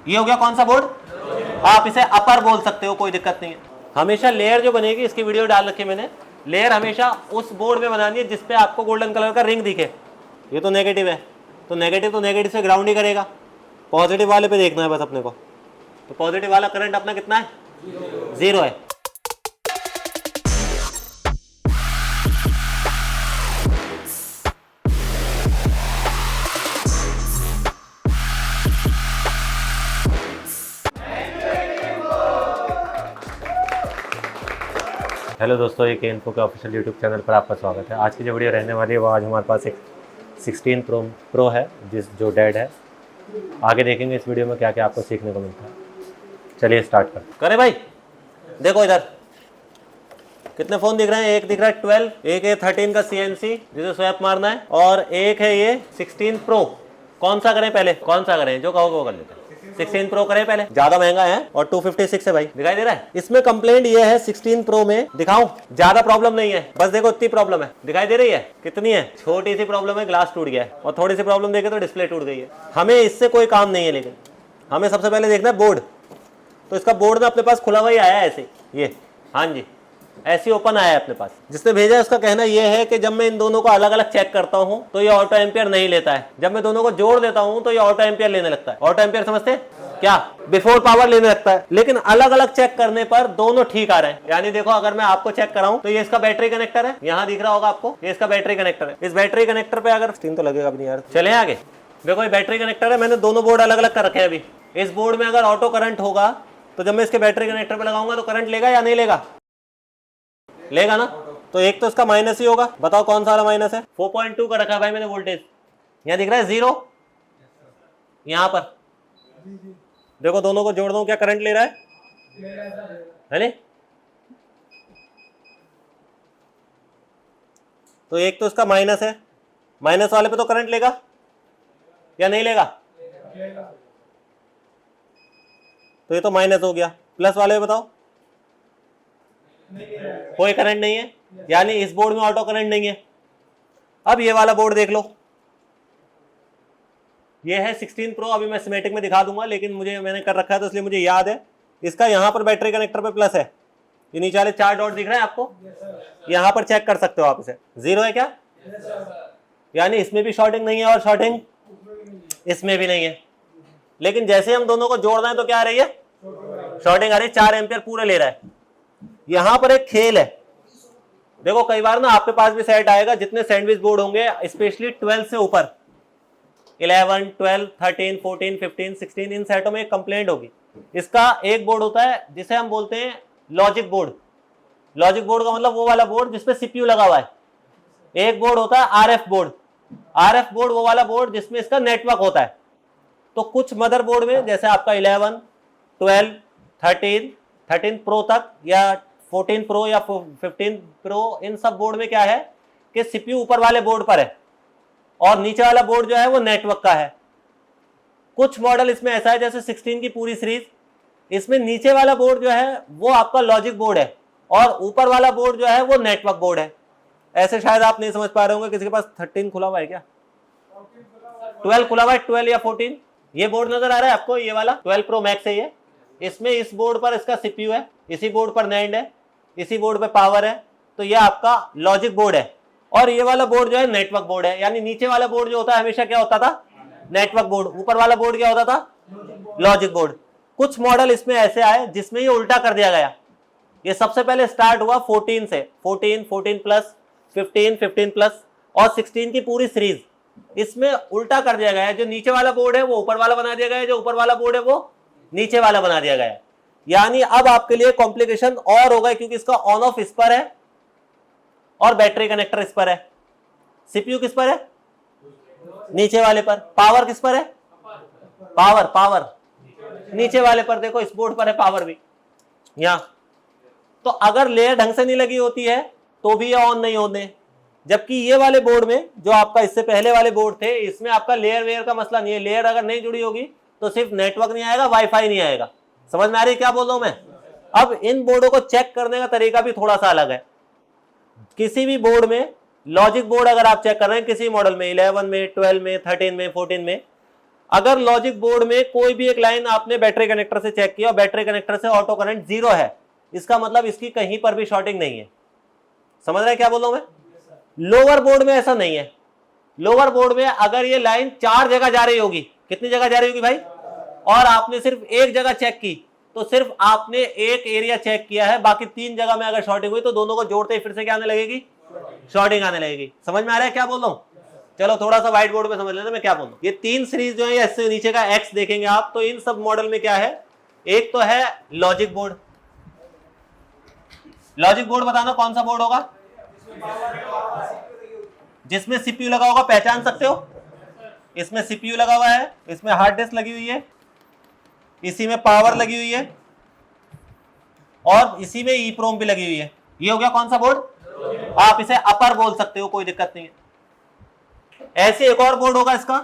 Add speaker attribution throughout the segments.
Speaker 1: ये हो गया कौन सा बोर्ड, आप इसे अपर बोल सकते हो, कोई दिक्कत नहीं है। हमेशा लेयर जो बनेगी, इसकी वीडियो डाल रखी है मैंने, लेयर हमेशा उस बोर्ड में बनानी है जिसपे आपको गोल्डन कलर का रिंग दिखे। ये तो नेगेटिव है, तो नेगेटिव से ग्राउंड ही करेगा, पॉजिटिव वाले पे देखना है बस अपने को। तो पॉजिटिव वाला करंट अपना कितना है, 0 है। हेलो दोस्तों, एक इन्फो के ऑफिशियल यूट्यूब चैनल पर आपका स्वागत है। आज की जो वीडियो रहने वाली है वो आज हमारे पास एक 16 प्रो है जो डेड है। आगे देखेंगे इस वीडियो में क्या क्या आपको सीखने को मिलता है। चलिए स्टार्ट करें भाई। देखो इधर कितने फ़ोन दिख रहे हैं, एक दिख रहा है 12, एक है 13 का CNC जिसे स्वैप मारना है, और एक है ये 16 प्रो। कौन सा करें पहले, कौन सा करें, जो कहोगे वो कर लेते हैं। 16 प्रो करें पहले, ज्यादा महंगा है और 256 है भाई, दिखाई दे रहा है। इसमें कंप्लेंट ये है 16 प्रो में, दिखाऊं, ज्यादा प्रॉब्लम नहीं है, बस देखो इतनी प्रॉब्लम है, दिखाई दे रही है कितनी है, छोटी सी प्रॉब्लम है, ग्लास टूट गया है, और थोड़ी सी प्रॉब्लम देखे तो डिस्प्ले टूट गई है। हमें इससे कोई काम नहीं है, लेकिन हमें सबसे पहले देखना है बोर्ड। तो इसका बोर्ड ना अपने पास खुला हुआ ही आया है ऐसे, ये हाँ जी ऐसी ओपन आया है अपने पास। जिसने भेजा है उसका कहना यह है कि जब मैं इन दोनों को अलग अलग चेक करता हूं तो ये ऑटो एम्पियर नहीं लेता है, जब मैं दोनों को जोड़ देता हूं तो ये ऑटो एम्पियर लेने लगता है। ऑटो एम्पियर समझते हैं क्या, बिफोर पावर लेने लगता है। लेकिन अलग अलग चेक करने पर दोनों ठीक आ रहे हैं। यानी देखो, अगर मैं आपको चेक कराऊं तो ये इसका बैटरी कनेक्टर है, यहाँ दिख रहा होगा आपको, ये इसका बैटरी कनेक्टर है। इस बैटरी कनेक्टर पे अगर स्क्रीन तो लगेगा भी नहीं यार, चले आगे। देखो ये बैटरी कनेक्टर है, मैंने दोनों बोर्ड अलग अलग कर रखे हैं अभी। इस बोर्ड में अगर ऑटो करंट होगा तो जब मैं इसके बैटरी कनेक्टर पे लगाऊंगा तो करंट लेगा या नहीं लेगा, लेगा ना। तो एक तो इसका माइनस ही होगा, बताओ कौन सा वाला माइनस है। 4.2 का रखा है भाई मैंने वोल्टेज, यहाँ दिख रहा है 0, यहाँ पर देखो दोनों को जोड़ दो क्या करंट ले रहा है नहीं। तो एक तो इसका माइनस है, माइनस वाले पे तो करंट लेगा या नहीं लेगा, तो ये तो माइनस हो गया। प्लस वाले पे बताओ, कोई करंट नहीं है, यानी इस बोर्ड में ऑटो करंट नहीं है। अब ये वाला बोर्ड देख लो, ये है 16 प्रो। अभी मैं सिमेटिक में दिखा दूंगा, लेकिन मैंने कर रखा है तो इसलिए मुझे याद है। इसका यहाँ पर बैटरी कनेक्टर पे प्लस है, ये नीचे वाले 4 डॉट दिख रहे हैं आपको, यहाँ पर चेक कर सकते हो आप इसे। 0 है क्या, यानी इसमें भी शॉर्टिंग नहीं है और शॉर्टिंग इसमें भी नहीं है। लेकिन जैसे हम दोनों को जोड़ रहे हैं तो क्या आ रही है, शॉर्टिंग आ रही है। 4 एम्पियर पूरे ले रहा है। यहां पर एक खेल है, देखो कई बार ना आपके पास भी सेट आएगा जितने सैंडविच बोर्ड होंगे, स्पेशली 12 से ऊपर, 11, 12, 13, 14, 15, 16, इन सेटों में एक कंप्लेंट होगी। इसका एक बोर्ड होता है जिसे हम बोलते हैं लॉजिक बोर्ड। लॉजिक बोर्ड का मतलब वो वाला बोर्ड जिसपे सीपीयू लगा हुआ है। एक बोर्ड होता है आरएफ बोर्ड। आरएफ बोर्ड वो वाला बोर्ड जिसमें इसका नेटवर्क होता है। तो कुछ मदरबोर्ड में जैसे आपका 11, 12, 13 प्रो तक, या 14 प्रो या 15 प्रो, इन सब बोर्ड में क्या है कि सीपीयू ऊपर वाले बोर्ड पर है और नीचे वाला बोर्ड जो है वो नेटवर्क का है। कुछ मॉडल इसमें ऐसा है जैसे 16 की पूरी सीरीज, इसमें नीचे वाला बोर्ड जो है वो आपका लॉजिक बोर्ड है और ऊपर वाला बोर्ड जो है वो नेटवर्क बोर्ड है। ऐसे शायद आप नहीं समझ पा रहे होंगे। किसी के पास 13 खुला हुआ है क्या, 12 खुला हुआ है, 12 या 14, ये बोर्ड नजर आ रहा है आपको, ये वाला 12 प्रो मैक्स है ये। इसमें इस बोर्ड पर इसका सीपीयू है, इसी बोर्ड पर नैंड है, इसी बोर्ड पे पावर है। तो ये आपका लॉजिक बोर्ड है और ये वाला बोर्ड जो है नेटवर्क बोर्ड है। यानी नीचे वाला बोर्ड जो होता है हमेशा क्या होता था, नेटवर्क बोर्ड, ऊपर वाला बोर्ड क्या होता था, लॉजिक बोर्ड। कुछ मॉडल इसमें ऐसे आए जिसमें ये उल्टा कर दिया गया। ये सबसे पहले स्टार्ट हुआ 14 से, 14, 14 प्लस, 15, 15 प्लस और 16 की पूरी सीरीज। इसमें उल्टा कर दिया गया है, जो नीचे वाला बोर्ड है वो ऊपर वाला बना दिया गया है, जो ऊपर वाला बोर्ड है वो नीचे वाला बना दिया गया है। यानी अब आपके लिए कॉम्प्लिकेशन और होगा, क्योंकि इसका ऑन ऑफ इस पर है और बैटरी कनेक्टर इस पर है। सीपीयू किस पर है, नीचे वाले पर। पावर किस पर है, पावर नीचे वाले पर। देखो इस बोर्ड पर है पावर भी यहां। तो अगर लेयर ढंग से नहीं लगी होती है तो भी ये ऑन नहीं होने। जबकि ये वाले बोर्ड में, जो आपका इससे पहले वाले बोर्ड थे, इसमें आपका लेयर वेयर का मसला नहीं है। लेयर अगर नहीं जुड़ी होगी तो सिर्फ नेटवर्क नहीं आएगा, वाईफाई नहीं आएगा। समझ में आ रही है क्या बोल रहा हूं मैं। अब इन बोर्डों को चेक करने का तरीका भी थोड़ा सा अलग है। किसी भी बोर्ड में, लॉजिक बोर्ड अगर आप चेक कर रहे हैं किसी मॉडल में, 11 में, 12 में, 13 में, 14 में, अगर लॉजिक बोर्ड में कोई भी एक लाइन आपने बैटरी कनेक्टर से चेक किया और बैटरी कनेक्टर से ऑटो करंट 0 है, इसका मतलब इसकी कहीं पर भी शॉर्टिंग नहीं है। समझ रहे हैं क्या बोल रहा हूं मैं? लोअर बोर्ड में ऐसा नहीं है। लोअर बोर्ड में अगर ये लाइन 4 जगह जा रही होगी, कितनी जगह जा रही होगी भाई, और आपने सिर्फ एक जगह चेक की, तो सिर्फ आपने एक एरिया चेक किया है, बाकी 3 जगह में अगर शॉर्टिंग हुई तो दोनों को जोड़ते ही फिर से क्या आने लगेगी, शॉर्टिंग आने लगेगी। समझ में आ रहा है क्या बोल रहा हूं? चलो थोड़ा सा व्हाइट बोर्ड पे समझ लेते मैं क्या बोल रहा हूं। ये 3 सीरीज जो है, इससे नीचे का एक्स देखेंगे आप, तो इन सब मॉडल में क्या है, एक तो है लॉजिक बोर्ड। लॉजिक बोर्ड बताना कौन सा बोर्ड होगा, जिसमें सीपीयू लगा होगा, पहचान सकते हो? इसमें सीपीयू लगा हुआ है, इसमें हार्ड डिस्क लगी हुई है, इसी में पावर लगी हुई है, और इसी में ईप्रोम भी लगी हुई है। ये हो गया कौन सा बोर्ड? आप इसे अपर बोल सकते हो, कोई दिक्कत नहीं है। ऐसे एक और बोर्ड होगा इसका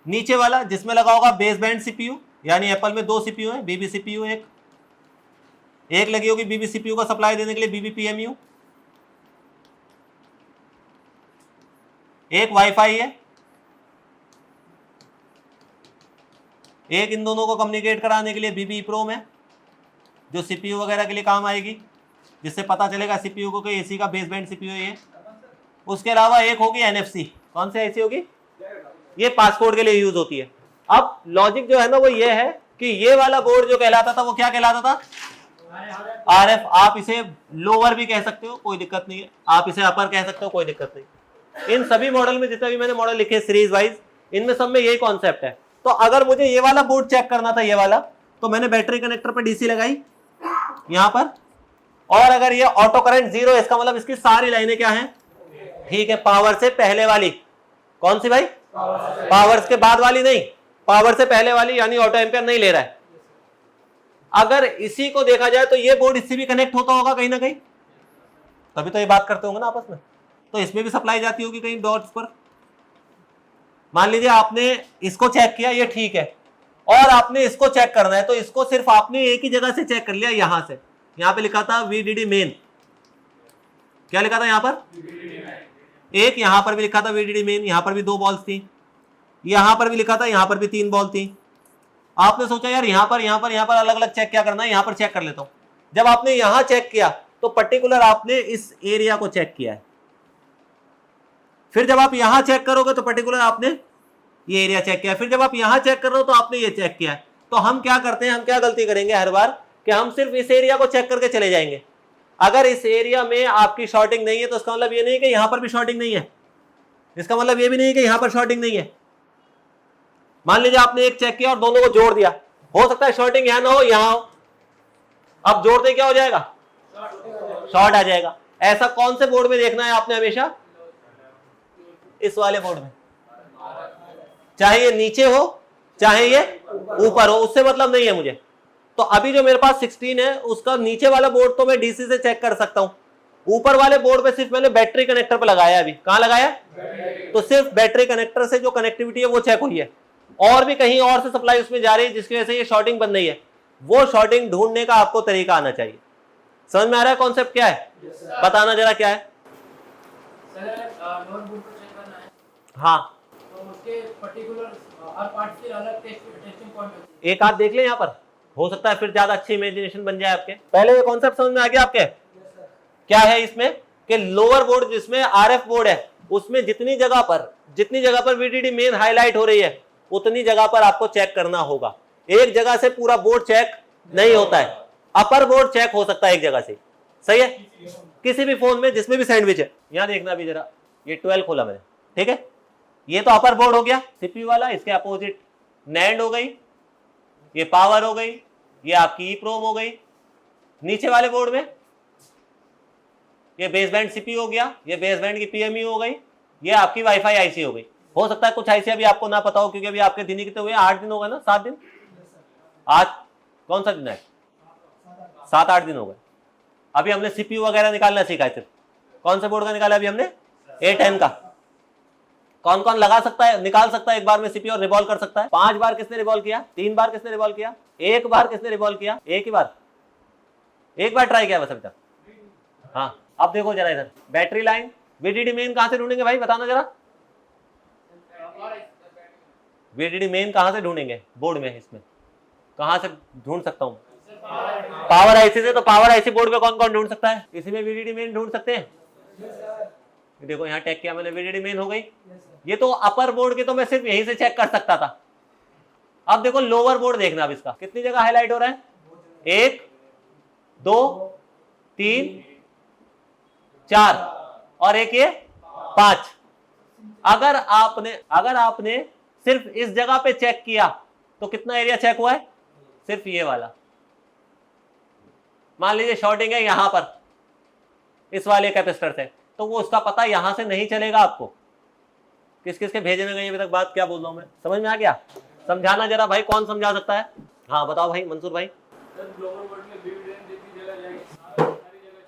Speaker 1: नीचे वाला, जिसमें लगा होगा बेस बैंड सीपीयू, यानी एप्पल में 2 सीपीयू है, बीबी सीपीयू एक लगी होगी बीबी सीपीयू को सप्लाई देने के लिए बीबी पीएमयू, एक वाईफाई है, एक इन दोनों को कम्युनिकेट कराने के लिए बीबी ईप्रोम है, जो सीपीयू वगैरह के लिए काम आएगी, जिससे पता चलेगा सीपीयू को कि एसी का बेस बैंड सीपीयू है ये। उसके अलावा एक होगी एनएफसी, कौन सी ऐसी होगी, ये पासपोर्ट के लिए यूज होती है। अब लॉजिक जो है ना वो ये है कि ये वाला बोर्ड जो कहलाता था वो क्या कहलाता था, आरएफ। आप इसे लोअर भी कह सकते हो, कोई दिक्कत नहीं है, आप इसे अपर कह सकते हो, कोई दिक्कत नहीं। इन सभी मॉडल में जितने भी मैंने मॉडल लिखे सीरीज वाइज, इनमें सब में यही कॉन्सेप्ट है। तो अगर मुझे ये वाला बोर्ड चेक करना था, ये वाला, तो मैंने बैटरी कनेक्टर पर डीसी लगाई यहां पर, और अगर ये ऑटो करंट 0, इसका मतलब इसकी सारी लाइनें क्या हैं, ठीक है, पावर से पहले वाली। कौन सी भाई, पावर के बाद वाली नहीं, पावर से पहले वाली, यानी ऑटो एम्पियर नहीं ले रहा है। अगर इसी को देखा जाए तो ये बोर्ड इससे भी कनेक्ट होता होगा कहीं ना कहीं, तभी तो ये बात करते होंगे ना आपस में, तो इसमें भी सप्लाई जाती होगी कहीं डॉट्स पर। मान लीजिए आपने इसको चेक किया, ये ठीक है, और आपने इसको चेक करना है, तो इसको सिर्फ आपने एक ही जगह से चेक कर लिया, यहां से। यहां पे लिखा था VDD मेन, क्या लिखा था यहां पर, एक, यहां पर भी लिखा था VDD मेन, यहां पर भी 2 बॉल्स थी, यहां पर भी लिखा था, यहां पर भी 3 बॉल थी। आपने सोचा यार यहां पर अलग अलग चेक क्या करना है, यहां पर चेक कर लेता हूं। जब आपने यहां चेक किया तो पर्टिकुलर आपने इस एरिया को चेक किया है, फिर जब आप यहां चेक करोगे तो पर्टिकुलर आपने ये एरिया चेक किया है, फिर जब आप यहां चेक कर रहे हो तो आपने ये चेक किया है। तो हम क्या करते हैं, हम क्या गलती करेंगे हर बार, कि हम सिर्फ इस एरिया को चेक करके चले जाएंगे। अगर इस एरिया में आपकी शॉर्टिंग नहीं है तो इसका मतलब ये नहीं कि यहां पर भी शॉर्टिंग नहीं है, इसका मतलब ये भी नहीं कि यहां पर शॉर्टिंग नहीं है। मान लीजिए आपने एक चेक किया और दोनों को जोड़ दिया, हो सकता है शॉर्टिंग यहां ना हो, यहां हो, अब जोड़ते क्या हो जाएगा, शॉर्ट आ जाएगा। ऐसा कौन से बोर्ड में देखना है आपने हमेशा, इस वाले बोर्ड में, चाहे ये नीचे हो चाहे ये ऊपर हो, उससे मतलब नहीं है मुझे। तो अभी जो मेरे पास 16 है, उसका नीचे वाला बोर्ड तो मैं डीसी से चेक कर सकता हूं, ऊपर वाले बोर्ड पे सिर्फ मैंने बैटरी कनेक्टर पे लगाया। अभी कहां लगाया, तो सिर्फ बैटरी कनेक्टर से जो कनेक्टिविटी है वो चेक हुई है, और भी कहीं और से सप्लाई उसमें जा रही है जिसकी वजह से ये शॉर्टिंग बन रही है। वो शॉर्टिंग ढूंढने का आपको तरीका आना चाहिए। समझ में आ रहा है कॉन्सेप्ट क्या है, बताना जरा क्या है। हाँ,
Speaker 2: तो उसके पर्टिकुलर हर पार्ट के अलग टेस्टिंग पॉइंट होते हैं।
Speaker 1: एक आध देख ले यहाँ पर, हो सकता है फिर ज्यादा अच्छी इमेजिनेशन बन जाए आपके। पहले ये कॉन्सेप्ट समझ में आ गया आपके, क्या है इसमें, कि लोअर बोर्ड जिसमें आरएफ बोर्ड है, उसमें जितनी जगह पर VDD मेन हाईलाइट हो रही है, उतनी जगह पर आपको चेक करना होगा। एक जगह से पूरा बोर्ड चेक नहीं होता है, अपर बोर्ड चेक हो सकता है एक जगह से, सही है, किसी भी फोन में जिसमें भी सैंडविच है। यहां देखना भी जरा, ये 12 खोला मैंने, ठीक है, ये तो अपर बोर्ड हो गया सीपीयू वाला, इसके अपोजिट नैंड हो गई, ये पावर हो गई, ये आपकी ईप्रोम हो गई। नीचे वाले बोर्ड में ये बेसबैंड सीपीयू हो गया, ये बेसबैंड की पीएमयू हो गई, ये आपकी वाईफाई आईसी हो गई। हो सकता है कुछ आईसी अभी आपको ना पता हो, क्योंकि अभी आपके दिन ही कितने हुए, 8 दिन हो गए ना, 7 दिन, आज कौन सा दिन है, 7-8 दिन हो गए। अभी हमने सीपीयू वगैरह निकालना सीखा है, सिर्फ कौन से बोर्ड का निकाला अभी हमने, A10 का। कौन कौन लगा सकता है, निकाल सकता है एक बार में सीपीयू और रिवॉल्व कर सकता है। 5 बार किसने रिवॉल्व किया, 3 बार किसने रिवॉल्व किया, 1 बार किसने रिवॉल्व किया, एक ही बार, एक बार ट्राई किया बस अभी तक। हाँ, अब देखो जरा इधर, बैटरी लाइन VDD मेन कहां से ढूंढेंगे भाई, बताना जरा। VDD मेन कहाँ से ढूंढेंगे बोर्ड में, इसमें कहाँ से ढूंढ सकता हूँ? पावर आईसी से। तो पावर आईसी बोर्ड में कौन कौन ढूंढ सकता है? इसी में VDD मेन ढूंढ सकते हैं। देखो यहाँ टैग किया मैंने, VDD मेन हो गई। ये तो अपर बोर्ड के तो मैं सिर्फ यहीं से चेक कर सकता था। अब देखो लोअर बोर्ड देखना, अब इसका कितनी जगह हाईलाइट हो रहा है? 1 2 3 4 और एक ये 5। अगर आपने सिर्फ इस जगह पे चेक किया तो कितना एरिया चेक हुआ है? सिर्फ ये वाला। मान लीजिए शॉर्टिंग है यहां पर इस वाले कैपेसिटर से, तो वो उसका पता यहां से नहीं चलेगा आपको। किस किस के भेजे में गई अभी तक बात, क्या बोल रहा हूं मैं, समझ में आ गया? समझाना जरा भाई, कौन समझा सकता है? हाँ बताओ भाई, मंसूर भाई।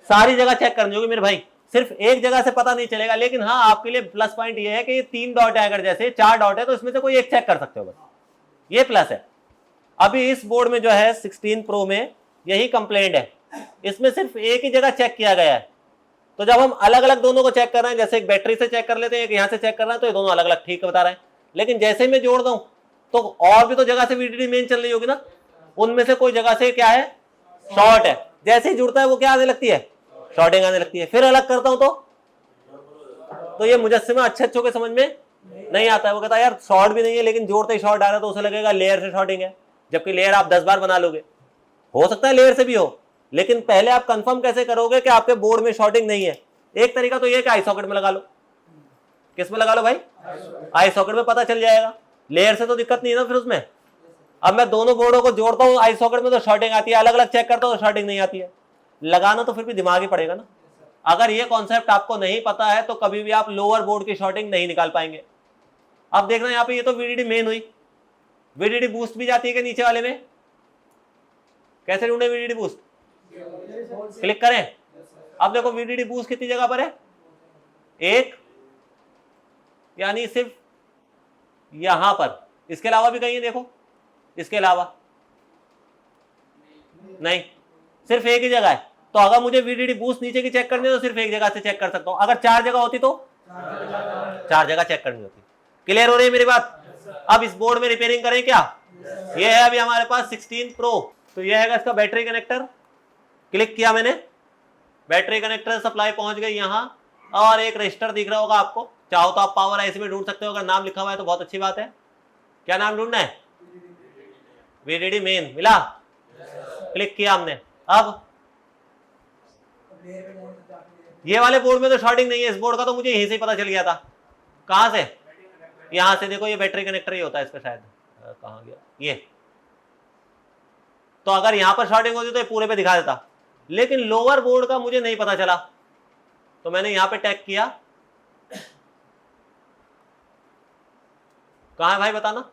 Speaker 1: सारी जगह चेक करनी होगी मेरे भाई, सिर्फ एक जगह से पता नहीं चलेगा। लेकिन हाँ, आपके लिए प्लस पॉइंट ये है कि ये 3 डॉट है, अगर जैसे 4 डॉट है तो इसमें से कोई एक चेक कर सकते हो, बस ये प्लस है। अभी इस बोर्ड में जो है 16 प्रो में यही कंप्लेंट है, इसमें सिर्फ एक ही जगह चेक किया गया है। तो जब हम अलग अलग दोनों को चेक कर रहे हैं, जैसे एक बैटरी से चेक कर लेते हैं, एक यहाँ से चेक कर रहे हैं, तो ये दोनों अलग अलग ठीक बता रहे हैं। लेकिन जैसे ही मैं जोड़ दूं तो और भी तो जगह से VDD मेन चल रही होगी ना, उनमें से कोई जगह से क्या है? शॉर्ट है। जैसे ही जुड़ता है वो क्या आने लगती है? शॉर्टिंग आने लगती है। फिर अलग करता हूं तो ये मुजस्सिमा अच्छे के समझ में नहीं आता है। वो कहता है यार शॉर्ट भी नहीं है, लेकिन जोड़ते ही शॉर्ट आ रहा है, तो उसे लगेगा लेयर से शॉर्टिंग है, जबकि लेयर आप 10 बार बना लोगे। हो सकता है लेयर से भी हो, लेकिन पहले आप कंफर्म कैसे करोगे कि आपके बोर्ड में शॉर्टिंग नहीं है? एक तरीका तो ये कि आई सॉकेट में लगा लो। किस में लगा लो भाई? आई सॉकेट में पता चल जाएगा। लेयर से तो दिक्कत नहीं है ना फिर उसमें। अब मैं दोनों बोर्डों को जोड़ता हूँ आई सॉकेट में तो शॉर्टिंग आती है, अलग अलग चेक करता हूँ तो शॉर्टिंग नहीं आती है। लगाना तो फिर भी दिमाग ही पड़ेगा ना। अगर ये कॉन्सेप्ट आपको नहीं पता है तो कभी भी आप लोअर बोर्ड की शॉर्टिंग नहीं निकाल पाएंगे। अब देखना यहाँ पे, ये तो VDD मेन हुई, VDD बूस्ट भी जाती है कि नीचे वाले में? कैसे ढूंढे VDD बूस्ट? क्लिक करें। अब देखो VDD बूस्ट कितनी जगह पर है? 1, यानी सिर्फ यहां पर। इसके अलावा भी कहीं है? देखो इसके अलावा नहीं, सिर्फ एक ही जगह है। तो अगर मुझे VDD बूस्ट नीचे की चेक करनी है तो सिर्फ एक जगह से चेक कर सकता हूं। अगर 4 जगह होती तो 4 जगह चेक करनी होती। क्लियर हो रही है मेरी बात? अब इस बोर्ड में रिपेयरिंग करें क्या? ये है अभी हमारे पास 16 प्रो। तो ये है इसका बैटरी कनेक्टर। क्लिक किया मैंने, बैटरी कनेक्टर सप्लाई पहुंच गई यहां, और एक रजिस्टर दिख रहा होगा आपको। चाहो तो आप पावर आईसी में ढूंढ सकते हो, अगर नाम लिखा हुआ है तो बहुत अच्छी बात है। क्या नाम ढूंढना है? VDD main. मिला? क्लिक किया हमने। अब ये वाले बोर्ड में तो शॉर्टिंग नहीं है, इस बोर्ड का तो मुझे यहीं से ही पता चल गया था। कहां से? यहां से। देखो ये बैटरी कनेक्टर ही होता है इसका, शायद कहां गया ये। तो अगर यहां पर शॉर्टिंग होती तो ये पूरे पे दिखा देता, लेकिन लोअर बोर्ड का मुझे नहीं पता चला, तो मैंने यहां पे टैग किया। कहां है भाई बताना?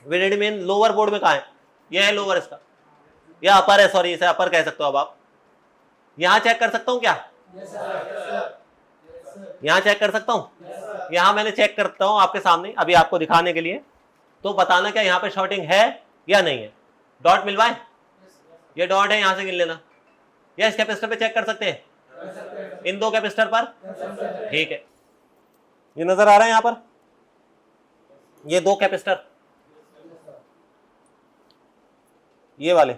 Speaker 1: VDD मेन लोअर बोर्ड में कहां है? यह है लोअर इसका, या अपर है, सॉरी इसे अपर कह सकते हो अब आप। यहां चेक कर सकता हूं क्या? यहां चेक कर सकता हूं? यहां मैंने चेक करता हूं आपके सामने अभी आपको दिखाने के लिए। तो बताना क्या यहाँ पे शॉर्टिंग है या नहीं है। डॉट मिलवाए? ये डॉट है, यहां से गिन लेना। या इस कैपेसिटर पे चेक कर सकते हैं, इन 2 कैपेसिटर पर। ठीक है, ये नजर आ रहा है यहां पर, ये 2 कैपेसिटर, ये वाले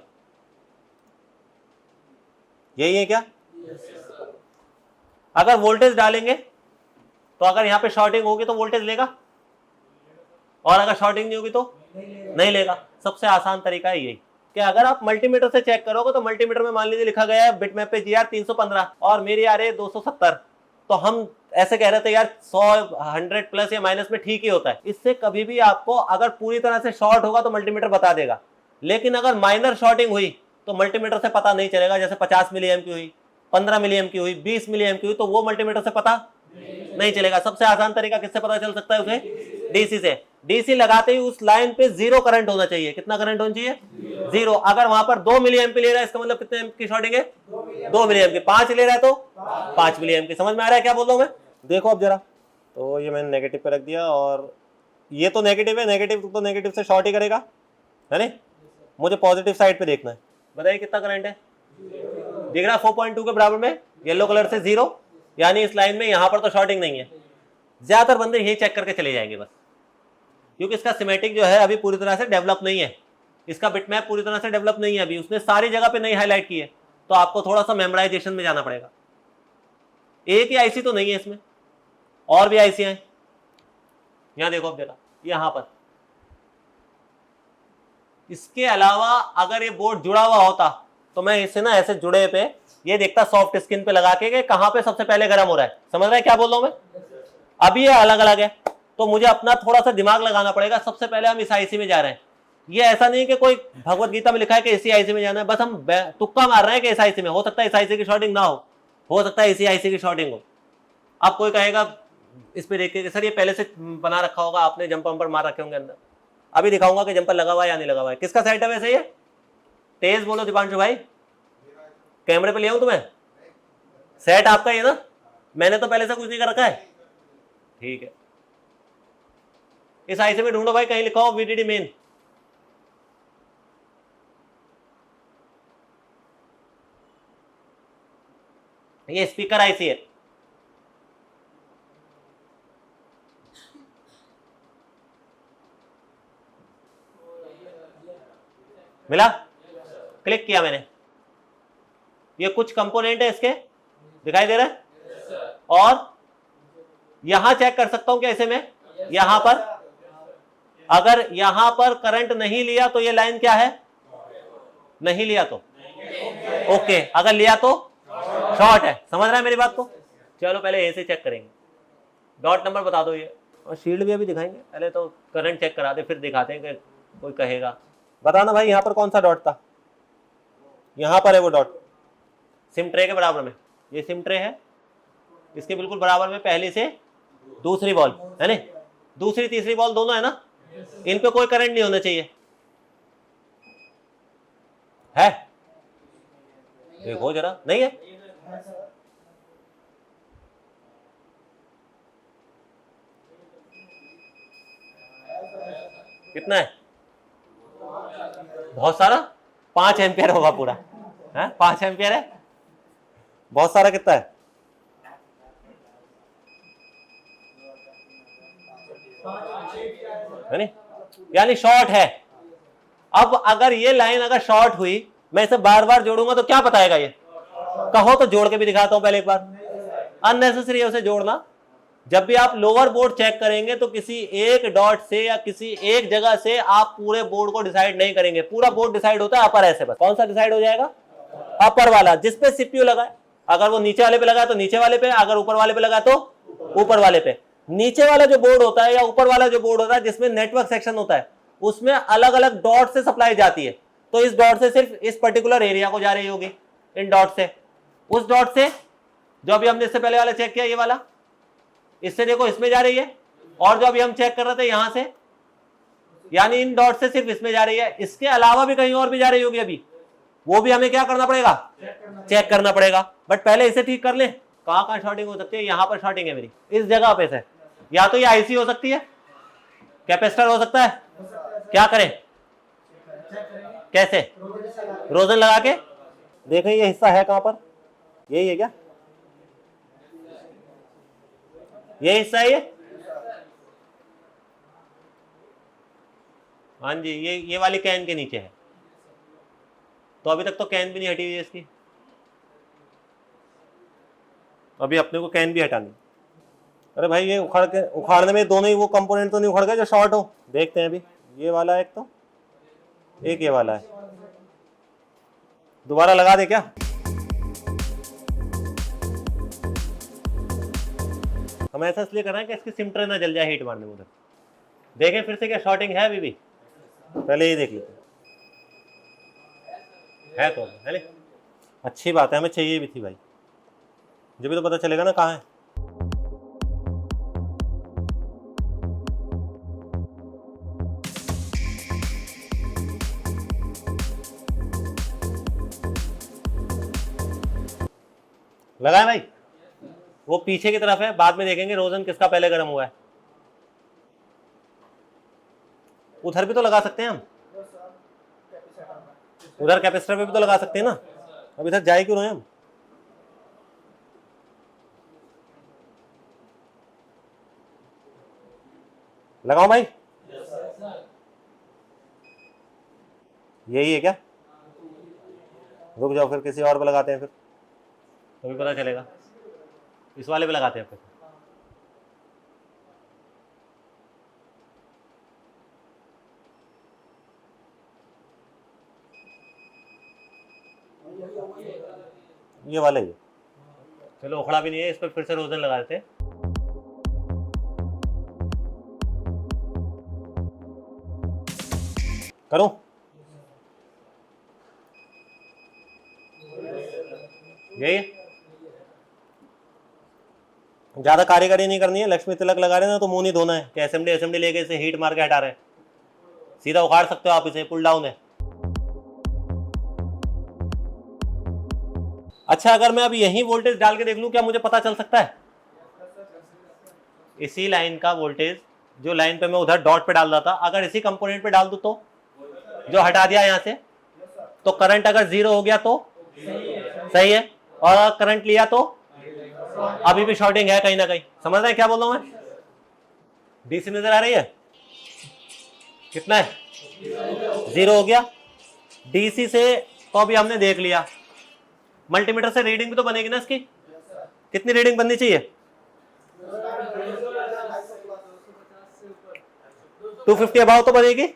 Speaker 1: यही है क्या? अगर वोल्टेज डालेंगे तो अगर यहां पे शॉर्टिंग होगी तो वोल्टेज लेगा, और अगर शॉर्टिंग नहीं होगी तो नहीं लेगा। सबसे आसान तरीका है यही कि अगर आप मल्टीमीटर से चेक करोगे तो मल्टीमीटर में मान लीजिए लिखा गया है बिटमैप पे GR 315 और मेरी आ रही है 270, तो हम ऐसे कह रहे थे यार 100 100 प्लस या माइनस में ठीक ही होता है। इससे कभी भी आपको अगर पूरी तरह से शॉर्ट होगा तो मल्टीमीटर बता देगा, लेकिन अगर माइनर शॉर्टिंग हुई तो मल्टीमीटर से पता नहीं चलेगा। जैसे 50 मिली एम की हुई, 15 मिली एम की हुई, 20 मिली एम की हुई, तो वो मल्टीमीटर से पता नहीं चलेगा। सबसे आसान तरीका किससे पता चल सकता है उसे? डीसी से। डीसी लगाते ही उस लाइन पे 0 करंट होना चाहिए। कितना करंट होना चाहिए? 0। अगर वहां पर 2 मिली एम ले रहा है, इसका मतलब कितने एम की शॉर्टिंग है? 2 मिली एम की। 5 ले रहा है तो 5 मिली एम की। समझ में आ रहा है क्या बोल रहा हूं मैं? देखो अब जरा, तो ये मैंने नेगेटिव पे रख दिया, और ये तो नेगेटिव है, नेगेटिव तो नेगेटिव से शॉर्ट ही करेगा, है नहीं? मुझे पॉजिटिव साइड पे देखना है। बताइए कितना करंट है? दिख रहा 4.2 के बराबर में, येलो कलर से 0, यानी इस लाइन में यहां पर तो शॉर्टिंग नहीं है। ज्यादातर बंदे यही चेक करके चले जाएंगे बस, क्योंकि इसका सिमेटिक जो है अभी पूरी तरह से डेवलप नहीं है, इसका बिटमैप पूरी तरह से डेवलप नहीं है अभी, उसने सारी जगह पे नहीं हाईलाइट की है, तो आपको थोड़ा सा मेमोराइजेशन में जाना पड़ेगा। एक ही आईसी तो नहीं है इसमें, और भी आईसी हैं। यहां देखो, अब देखा यहां पर, इसके अलावा अगर ये बोर्ड जुड़ा हुआ होता तो मैं इसे ना ऐसे जुड़े पे ये देखता सॉफ्ट स्किन पे लगा के कि कहां पे सबसे पहले गर्म हो रहा है। समझ रहे हैं क्या बोल रहा हूं मैं? अभी ये अलग अलग है, तो मुझे अपना थोड़ा सा दिमाग लगाना पड़ेगा। सबसे पहले हम इस आईसी में जा रहे हैं, ये ऐसा नहीं कि कोई भगवत गीता में लिखा है कि इसी आईसी में जाना है, बस हम तुक्का मार रहे हैं कि इस आईसी में। हो सकता है इस आईसी की शॉर्टिंग ना हो सकता है इसी आईसी की शॉर्टिंग हो। अब कोई कहेगा इस पे देख के सर ये पहले से बना रखा होगा, आपने जंपर मार रखे होंगे अंदर। अभी दिखाऊंगा कि जंपर लगा हुआ है या नहीं लगा हुआ है। किसका सेट है वैसे? ये तेज बोलो दीपांशु भाई, कैमरे पे ले आऊं तुम्हें? सेट आपका ही है ना? मैंने तो पहले से कुछ नहीं कर रखा है। ठीक है, इस आईसी में ढूंढो भाई, कहीं लिखा हो वीडीडी मेन। ये स्पीकर आईसी है, मिला? क्लिक किया मैंने, ये कुछ कंपोनेंट है इसके, दिखाई दे रहा है? और यहां चेक कर सकता हूं क्या इसे मैं? यहां पर अगर यहां पर करंट नहीं लिया तो ये लाइन क्या है? नहीं लिया तो ओके, अगर लिया तो शॉर्ट है। समझ रहा है मेरी बात को? चलो पहले ऐसे चेक करेंगे, डॉट नंबर बता दो ये, और शील्ड भी अभी दिखाएंगे। पहले तो करंट चेक करा दे, फिर दिखाते हैं कि कोई कहेगा। बताना भाई यहाँ पर कौन सा डॉट था? यहाँ पर है वो डॉट, सिम ट्रे के बराबर में। ये सिम ट्रे है, इसके बिल्कुल बराबर में पहली से दूसरी बॉल है ना, दूसरी तीसरी बॉल दोनों है ना, इन पे कोई करंट नहीं होना चाहिए। है? देखो जरा, नहीं है? कितना है? बहुत सारा, 5 एम्पियर होगा पूरा है? 5 एम्पियर है, बहुत सारा। कितना है? नहीं, यानी शॉर्ट है। अब अगर ये लाइन अगर शॉर्ट हुई, मैं इसे बार बार जोड़ूंगा तो क्या बताएगा ये? कहो तो जोड़ के भी दिखाता हूं पहले एक बार। अननेसेसरी है उसे जोड़ना। जब भी आप लोअर बोर्ड चेक करेंगे तो किसी एक डॉट से या किसी एक जगह से आप पूरे बोर्ड को डिसाइड नहीं करेंगे। पूरा बोर्ड डिसाइड होता है अपर ऐसे बस। कौन सा डिसाइड हो जाएगा? अपर वाला, जिसपे सीपीयू लगा है। अगर वो नीचे वाले पे लगा तो नीचे वाले पे, अगर ऊपर वाले पे लगा तो ऊपर वाले पे। नीचे वाला जो बोर्ड होता है या ऊपर वाला जो बोर्ड होता है जिसमें नेटवर्क सेक्शन होता है, उसमें अलग अलग डॉट से सप्लाई जाती है। तो इस डॉट से सिर्फ इस पर्टिकुलर एरिया को जा रही होगी, इन डॉट से। उस डॉट से जो अभी हमने इससे पहले वाला चेक किया, ये वाला, इससे देखो इसमें जा रही है। और जो अभी हम चेक कर रहे थे यहां से, यानी इन डॉट से सिर्फ इसमें जा रही है। इसके अलावा भी कहीं और भी जा रही होगी अभी, वो भी हमें क्या करना पड़ेगा? चेक करना पड़ेगा। बट पहले इसे ठीक कर ले। कहां कहां शॉर्टिंग हो सकती है? यहां पर शॉर्टिंग है मेरी, इस जगह पे से। या तो ये आईसी हो सकती है, कैपेसिटर हो सकता है। क्या करें? कैसे? रोजन लगा के देखें ये हिस्सा है कहां पर? यही है क्या? ये हिस्सा है ये? हाँ जी, ये वाली कैन के नीचे है। तो अभी तक तो कैन भी नहीं हटी हुई है इसकी, अभी अपने को कैन भी हटानी। अरे भाई ये उखाड़ने में दोनों ही वो कंपोनेंट तो नहीं उखड़ गए जो शॉर्ट हो? देखते हैं अभी। ये वाला एक, तो एक ये वाला है। दोबारा लगा दे क्या? हम ऐसा इसलिए कर रहे हैं कि इसकी सिम ट्रे ना जल जाए हीट मारने में। उधर देखें फिर से क्या शॉर्टिंग है अभी भी? पहले ये देख लेते है तो है नहीं? अच्छी बात है, हमें चाहिए भी थी भाई, जब भी तो पता चलेगा ना कहाँ है। लगाए भाई? वो पीछे की तरफ है, बाद में देखेंगे रोजन किसका पहले गर्म हुआ है। उधर भी तो लगा सकते हैं हम, उधर कैपेसिटर पे भी तो लगा सकते हैं ना। अब इधर जाए क्यों रहे हम? लगाओ भाई। यही है क्या? रुक जाओ, फिर किसी और पे लगाते हैं, फिर तभी पता चलेगा। इस वाले पे लगाते हैं फिर। ये वाला ही है। चलो उखड़ा भी नहीं है, इस पर फिर से रोजन लगा देते हैं। करूं? यही है। ज्यादा कारीगरी नहीं करनी है, लक्ष्मी तिलक लगा रहे हैं ना तो मुंह नहीं धोना है कि असेंबली लेके इसे हीट मार के हटा रहे हैं। सीधा उखाड़ सकते हो आप इसे, पुल डाउन है। अच्छा, अगर मैं अब यही वोल्टेज डाल के देख लूं, क्या मुझे पता चल सकता है? इसी लाइन का वोल्टेज जो लाइन पे मैं उधर डॉट पे डाल रहा था, अगर इसी कंपोनेंट पे डाल दूं तो, जो हटा दिया यहां से, तो करंट अगर 0 हो गया तो सही है, और अगर करंट लिया तो अभी भी शॉर्टिंग है कहीं ना कहीं। समझ रहे हैं क्या बोल रहा हूं मैं? डीसी नजर आ रही है? कितना है? 0 हो गया। डीसी से तो अभी हमने देख लिया, मल्टीमीटर से रीडिंग भी तो बनेगी ना इसकी। कितनी रीडिंग बननी चाहिए? 250 अबाव तो बनेगी।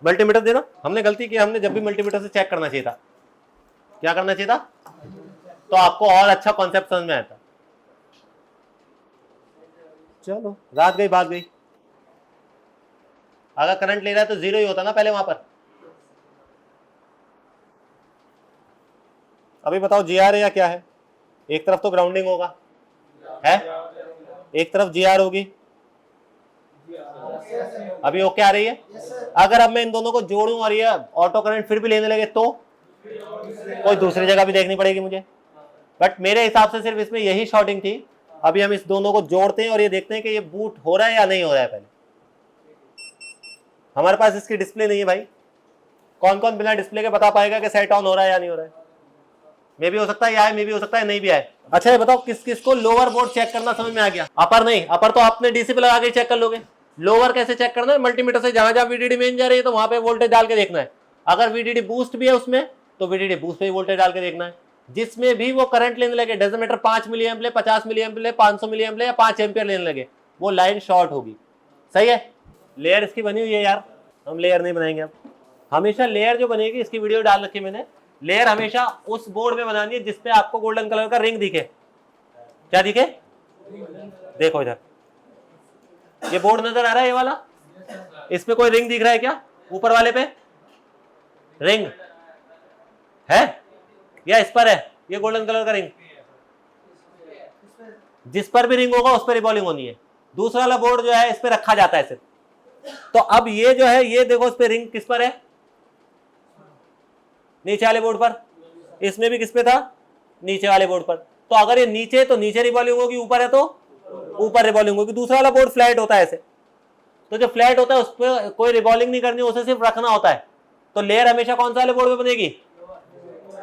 Speaker 1: मल्टीमीटर देना, हमने गलती की, हमने जब भी मल्टीमीटर से चेक करना चाहिए था। क्या करना चाहिए था? तो आपको और अच्छा कॉन्सेप्ट समझ में आया था। चलो, रात गई बात गई। अगर करंट ले रहा है तो 0 ही होता ना पहले वहां पर। अभी बताओ जीआर है या क्या है? एक तरफ तो ग्राउंडिंग होगा, है, एक तरफ जीआर होगी। अभी ओके आ रही है? अगर अब मैं इन दोनों को जोड़ूं और ये ऑटो करंट फिर भी लेने लगे तो कोई दूसरी जगह भी देखनी पड़ेगी मुझे। बट मेरे हिसाब से सिर्फ इसमें यही शॉर्टिंग थी। अभी हम इस दोनों को जोड़ते हैं और ये देखते हैं कि ये बूट हो रहा है या नहीं हो रहा है। पहले हमारे पास इसकी डिस्प्ले नहीं है भाई। कौन कौन बिना डिस्प्ले के बता पाएगा कि सेट ऑन हो रहा है या नहीं हो रहा है? मे भी हो सकता है आए, मे भी हो सकता है नहीं भी आए। अच्छा ये बताओ, किस किस को लोअर बोर्ड चेक करना समझ में आ गया? अपर नहीं, अपर तो आपने डीसी पे लगा के चेक कर लोगे। लोअर कैसे चेक करना है? मल्टीमीटर से जहां जहां वीडीडी मेन जा रही है तो वहां पे वोल्टेज डाल के देखना है। अगर वीडीडी बूस्ट भी है उसमें तो वीडीडी बूस्ट पे ही वोल्टेज डाल के देखना है। जिसमें भी वो करंट लेने लगे, डजंट मैटर 5 मिली एम्प ले, 50 मिली एम्प ले, 500 मिली एम्प ले या 5 एम्पियर लेने लगे, वो लाइन शॉर्ट होगी। सही है? लेयर इसकी बनी हुई है यार, हम लेयर नहीं बनाएंगे अब। हमेशा लेयर जो बनेगी, इसकी वीडियो डाल रखी मैंने, लेयर हमेशा उस बोर्ड में बनानी है जिसपे आपको गोल्डन कलर का रिंग दिखे। क्या दिखे? देखो इधर, ये बोर्ड नजर आ रहा है, ये वाला, इस पे कोई रिंग दिख रहा है क्या? ऊपर वाले पे रिंग है या इस पर है? ये गोल्डन कलर का रिंग, जिस पर भी रिंग होगा उस पर रिवॉल्विंग होनी है। दूसरा वाला बोर्ड जो है इस पे रखा जाता है सिर्फ। तो अब ये जो है, ये देखो, इस पे रिंग किस पर है? नीचे वाले बोर्ड पर। इसमें भी किस पे था? नीचे वाले बोर्ड पर। तो अगर ये नीचे तो नीचे रिवॉल्विंग होगी, ऊपर है तो ऊपर रिवॉल्विंग होगी। दूसरा वाला बोर्ड फ्लैट होता है ऐसे, तो जो फ्लैट होता है उस पर कोई रिवॉल्विंग नहीं करनी, उसे सिर्फ रखना होता है। तो लेयर हमेशा कौन सा वाले बोर्ड पे बनेगी?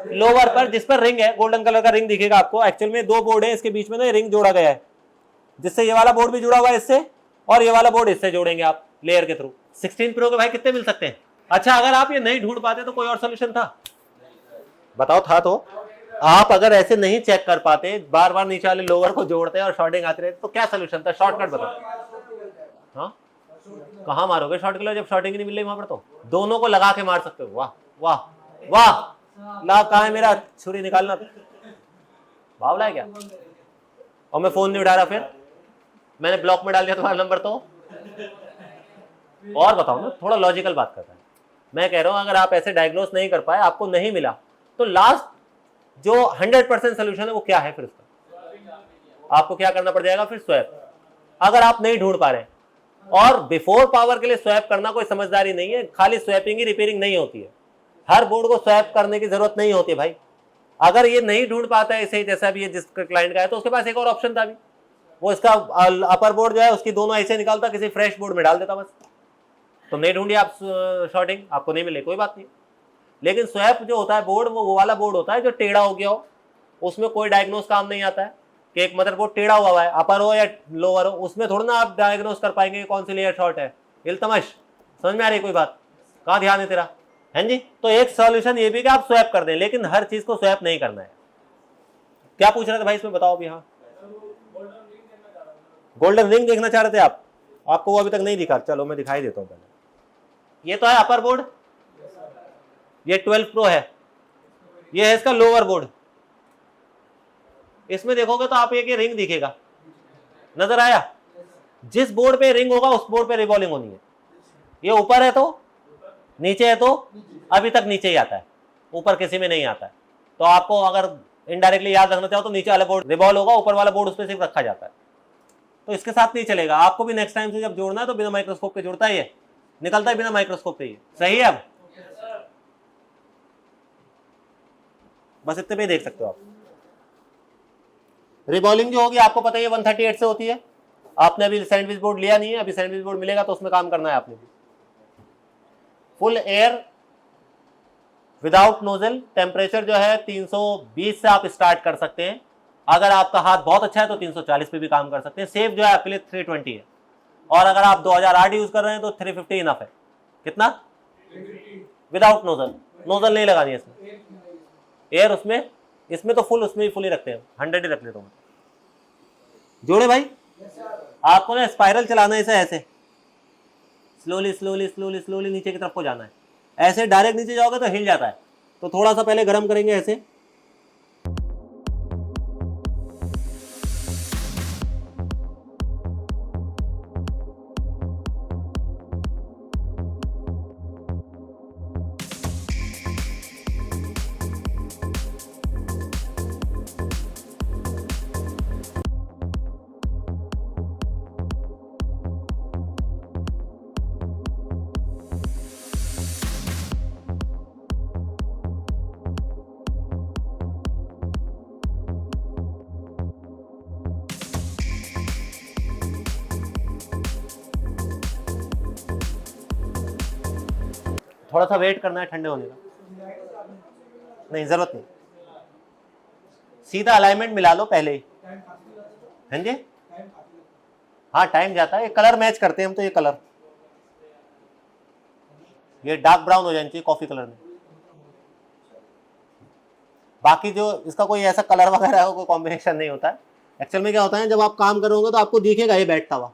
Speaker 1: लोअर पर, जिस पर रिंग है, गोल्डन कलर का रिंग दिखेगा आपको। एक्चुअल में 2 बोर्ड है, इसके बीच में ना रिंग जोड़ा गया है, जिससे ये वाला बोर्ड भी जुड़ा हुआ है इससे, और ये वाला बोर्ड इससे जोड़ेंगे आप लेयर के थ्रू। 16 प्रो के भाई कितने मिल सकते हैं? अच्छा, अगर आप ये नहीं ढूंढ पाते तो कोई और सोल्यूशन था? बताओ था तो। आप अगर ऐसे नहीं चेक कर पाते, बार बार नीचे वाले लोअर को जोड़ते और शॉर्टिंग आती रहती, तो क्या सोल्यूशन था? शॉर्टकट बताओ। हाँ, कहाँ मारोगे शॉर्ट किलो जब शॉर्टिंग नहीं मिल रही वहां पर? तो दोनों को लगा के मार सकते हो। वाह वाह वाह, ला कहाँ है मेरा छुरी निकालना? बावला है क्या? और मैं फोन नहीं उठा रहा, फिर मैंने ब्लॉक में डाल दिया तुम्हारा नंबर तो। और बताओ ना, थोड़ा लॉजिकल बात करता है। मैं कह रहा हूं अगर आप ऐसे डायग्नोस नहीं कर पाए, आपको नहीं मिला, तो लास्ट जो 100% सोल्यूशन है वो क्या है? फिर उसका आपको क्या करना पड़ जाएगा? फिर स्वैप। अगर आप नहीं ढूंढ पा रहे, और बिफोर पावर के लिए स्वैप करना कोई समझदारी नहीं है। खाली स्वैपिंग ही रिपेयरिंग नहीं होती है, हर बोर्ड को स्वैप करने की जरूरत नहीं होती भाई। अगर ये नहीं ढूंढ पाता है इसे, जैसा भी ये जिस क्लाइंट का है, तो उसके पास एक और ऑप्शन था भी, वो इसका अपर बोर्ड जो है उसकी दोनों ऐसे निकालता, किसी फ्रेश बोर्ड में डाल देता बस। तो नहीं ढूंढी आप शॉर्टिंग, आपको नहीं मिले, कोई बात नहीं। लेकिन स्वैप जो होता है बोर्ड, वो वाला बोर्ड होता है जो टेढ़ा हो गया हो, उसमें कोई डायग्नोस काम नहीं आता है कि एक मदरबोर्ड टेढ़ा हुआ है, अपर हो या लोअर हो, उसमें थोड़ा ना आप डायग्नोस कर पाएंगे कौन सी लेयर शॉर्ट है। इल्तमश, समझ में आ रही है कोई बात? कहाँ ध्यान है तेरा? हैं जी। तो एक सॉल्यूशन ये भी कि आप स्वैप कर दें, लेकिन हर चीज को स्वैप नहीं करना है। क्या पूछ रहे थे भाई इसमें, बताओ भी। हाँ, गोल्डन रिंग देखना चाह रहे थे आप, आपको वो अभी तक नहीं दिखा, चलो मैं दिखाई देता हूँ पहले। ये तो है अपर बोर्ड, ये 12 प्रो है, ये है इसका लोअर बोर्ड। इसमें देखोगे तो आप एक ये रिंग दिखेगा, नजर आया? जिस बोर्ड पे रिंग होगा उस बोर्ड पे रिवॉल्विंग होनी है। ये ऊपर है तो नीचे है तो अभी तक नीचे ही आता है, ऊपर किसी में नहीं आता है। तो आपको अगर इनडायरेक्टली याद रखना चाहो तो नीचे वाला बोर्ड रिवॉल्व होगा, ऊपर वाला बोर्ड उस पर सिर्फ रखा जाता है। तो इसके साथ नहीं चलेगा। आपको भी नेक्स्ट टाइम से जब जोड़ना है तो बिना माइक्रोस्कोप के जुड़ता है, ये निकलता है बिना माइक्रोस्कोप के। ये सही है? अब बस इतने पे ही देख सकते हो आप। रिवॉल्विंग जो होगी आपको पता है 138 से होती है। आपने अभी सैंडविच बोर्ड लिया नहीं है, अभी सैंडविच बोर्ड मिलेगा तो उसमें काम करना है आपने भी। Full air without nozzle, temperature जो है 320 से आप स्टार्ट कर सकते हैं। अगर आपका हाथ बहुत अच्छा है तो 340 पे भी काम कर सकते हैं। सेफ जो है आपके लिए 320 है, और अगर आप 2008 यूज कर रहे हैं तो 350 इनफ है। कितना? विदाउट नोजल, नोजल नहीं लगानी है इसमें, एयर उसमें, इसमें तो फुल, उसमें भी फुल ही रखते हैं, 100 ही रख लेता हूँ। जोड़े भाई, आपको ना स्पाइरल चलाना है इसे, ऐसे स्लोली स्लोली स्लोली स्लोली नीचे की तरफ को जाना है। ऐसे डायरेक्ट नीचे जाओगे तो हिल जाता है, तो थोड़ा सा पहले गर्म करेंगे ऐसे। थोड़ा सा वेट करना है ठंडे होने का, नहीं जरूरत नहीं, सीधा अलाइनमेंट मिला लो पहले ही। हैं जी? हाँ टाइम जाता है, कलर मैच करते हैं हम तो। ये कलर, ये डार्क ब्राउन हो जानी चाहिए कॉफी कलर में। बाकी जो इसका कोई ऐसा कलर वगैरह कोई कॉम्बिनेशन नहीं होता है। एक्चुअल में क्या होता है, जब आप काम करोगे तो आपको दिखेगा ये बैठता हुआ,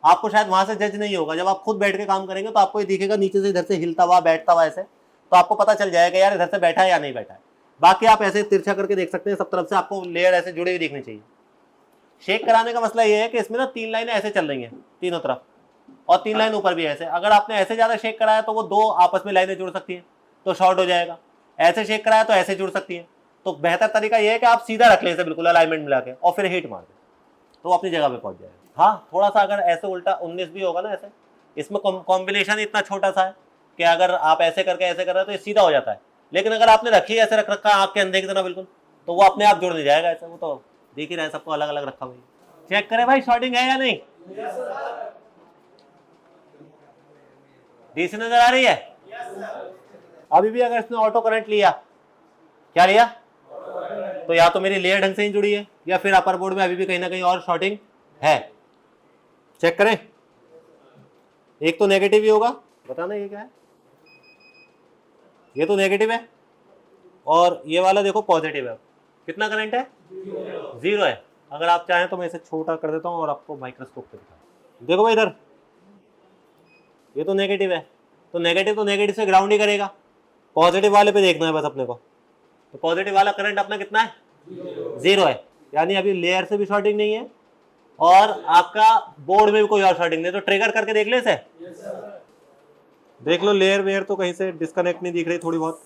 Speaker 1: आपको शायद वहां से जज नहीं होगा। जब आप खुद बैठ के काम करेंगे तो आपको ये दिखेगा नीचे से इधर से हिलता हुआ, बैठता हुआ ऐसे, तो आपको पता चल जाएगा यार इधर से बैठा है या नहीं बैठा है। बाकी आप ऐसे तिरछा करके देख सकते हैं, सब तरफ से आपको लेयर ऐसे जुड़ी हुई दिखनी चाहिए। शेक कराने का मसला ये है कि इसमें ना 3 लाइनें ऐसे चल रही हैं तीनों तरफ, और 3 लाइन ऊपर भी ऐसे। अगर आपने ऐसे ज्यादा शेक कराया तो वो 2 आपस में लाइनें जुड़ सकती हैं, तो शॉर्ट हो जाएगा। ऐसे शेक कराया तो ऐसे जुड़ सकती है। तो बेहतर तरीका यह है कि आप सीधा रख लें इसे बिल्कुल अलाइनमेंट मिला के, और फिर हीट मार दें तो वो अपनी जगह पे पहुंच जाएगा। हाँ थोड़ा सा अगर ऐसे उल्टा 19 भी होगा ना ऐसे, इसमें कॉम्बिनेशन इतना छोटा सा है कि अगर आप ऐसे करके ऐसे कर रहे हो तो ये सीधा हो जाता है। लेकिन अगर आपने रखी ऐसे रख रखा है आँख के अंधे की तरह बिल्कुल, तो वो अपने आप जुड़ नहीं जाएगा ऐसे। वो तो देख ही रहे हैं, सबको अलग अलग रखा हुआ है। चेक करें भाई शॉर्टिंग है या नहीं। डीसी नजर आ रही है? अभी भी अगर इसने ऑटो करंट लिया, क्या लिया, तो या तो मेरी लेयर ढंग से ही जुड़ी है, या फिर अपर बोर्ड में अभी भी कहीं ना कहीं और शॉर्टिंग है। चेक करें, एक तो नेगेटिव ही होगा, बताना ये क्या है। ये तो नेगेटिव है, और ये वाला देखो पॉजिटिव है। कितना करंट है? 0 है। अगर आप चाहें तो मैं इसे छोटा कर देता हूं और आपको माइक्रोस्कोप पे दिखा। देखो भाई इधर, ये तो नेगेटिव है, तो नेगेटिव से ग्राउंड ही करेगा। पॉजिटिव वाले पे देखना है बस अपने को। तो पॉजिटिव वाला करंट अपना कितना है? 0 है। यानी अभी लेयर से भी शॉर्टिंग नहीं है, और आपका बोर्ड में भी कोई और शॉर्टिंग नहीं। तो ट्रिगर करके देख ले इसे, देख लो लेयर वेयर तो कहीं से डिस्कनेक्ट नहीं दिख रही। थोड़ी बहुत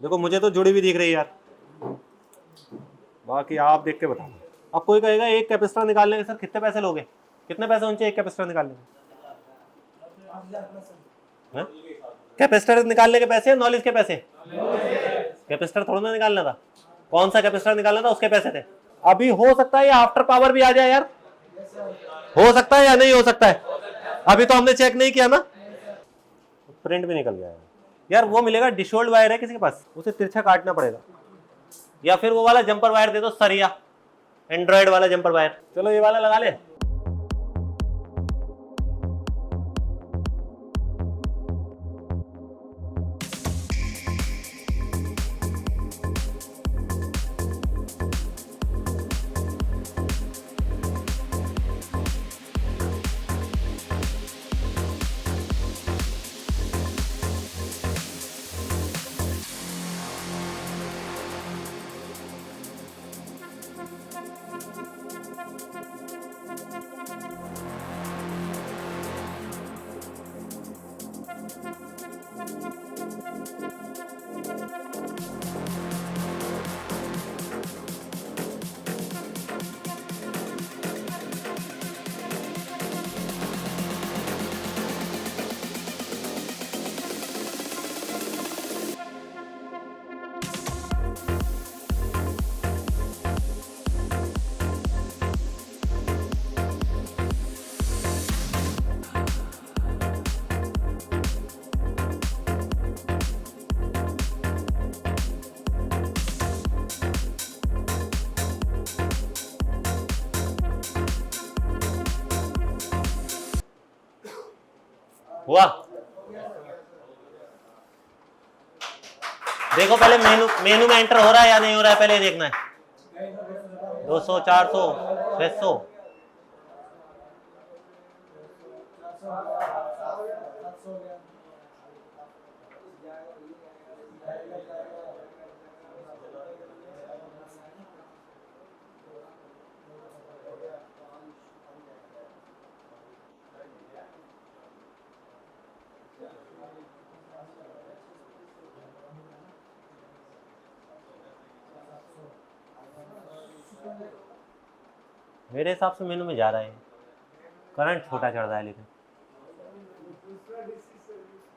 Speaker 1: देखो, मुझे तो जुड़ी हुई दिख रही है यार, बाकी आप देख के बताओ। अब कोई कहेगा एक कैपेसिटर निकालने के सर कितने पैसे लोगे, कितने पैसे होने चाहिए एक कैपेसिटर निकालने में? कैपेसिटर निकालने के पैसे, नॉलेज के पैसे? कैपेसिटर थोड़ा ना निकालना था, कौन सा कैपेसिटर निकालना था उसके पैसे थे। अभी हो सकता है ये आफ्टर पावर भी आ जाए यार, हो सकता है या नहीं हो सकता है, अभी तो हमने चेक नहीं किया ना। प्रिंट भी निकल गया यार। वो मिलेगा डिशोल्ड वायर है किसी के पास, उसे तिरछा काटना पड़ेगा, या फिर वो वाला जंपर वायर दे दो सरिया, एंड्रॉइड वाला जंपर वायर। चलो ये वाला लगा ले। हुआ? देखो पहले मेनू में एंटर हो रहा है या नहीं हो रहा है, पहले देखना है। 200, 400, 600, मेरे हिसाब से मेनू में जा रहा है, करंट छोटा चढ़ रहा है, लेकिन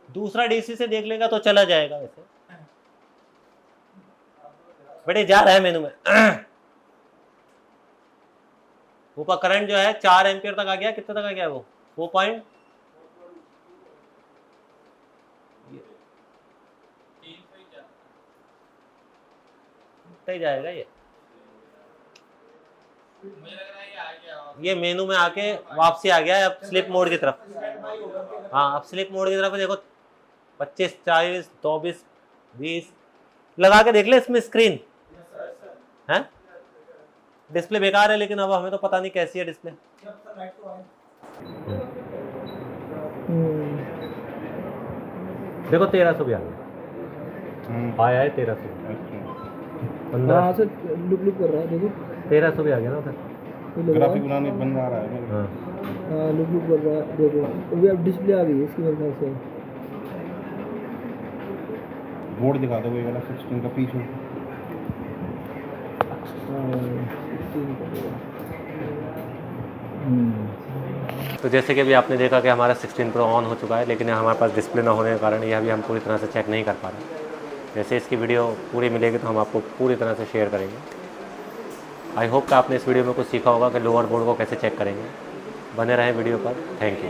Speaker 1: दूसरा डीसी से देख लेगा तो चला जाएगा वैसे, बट ये जा रहा है मेनू में। ऊपर करंट जो है 4 एम्पियर तक आ गया, कितने तक आ गया वो 4 पॉइंट जाएगा ये मेनू में आके वापसी आ गया है अब स्लिप मोड की तरफ। हाँ अब स्लिप मोड की तरफ देखो 25, 40, 24, 20 लगा के देख ले इसमें स्क्रीन है। डिस्प्ले बेकार है, लेकिन अब हमें तो पता नहीं कैसी है डिस्प्ले। देखो 1300 भी आ गया, आया है 1300, 1500
Speaker 3: लुक कर रहा है, देखो
Speaker 1: 1300 भी आ गया ना सर।
Speaker 4: ग्राफिक बनाने बन आ रहा है।
Speaker 1: हाँ
Speaker 3: हाँ लुक कर रहा है, देखो अभी अब डिस्प्ले आ गई है इसकी मेरे ख्याल से।
Speaker 4: बोर्ड दिखा दो, वही वाला 16 का पीछे।
Speaker 1: तो जैसे कि अभी आपने देखा कि हमारा 16 प्रो ऑन हो चुका है, लेकिन हमारे पास डिस्प्ले ना होने के कारण यह अभी हम पूरी तरह से चेक नहीं कर पा रहे। जैसे इसकी वीडियो पूरी मिलेगी तो हम आपको पूरी तरह से शेयर करेंगे। आई होप कि आपने इस वीडियो में कुछ सीखा होगा कि लोअर बोर्ड को कैसे चेक करेंगे। बने रहें वीडियो पर। Thank you.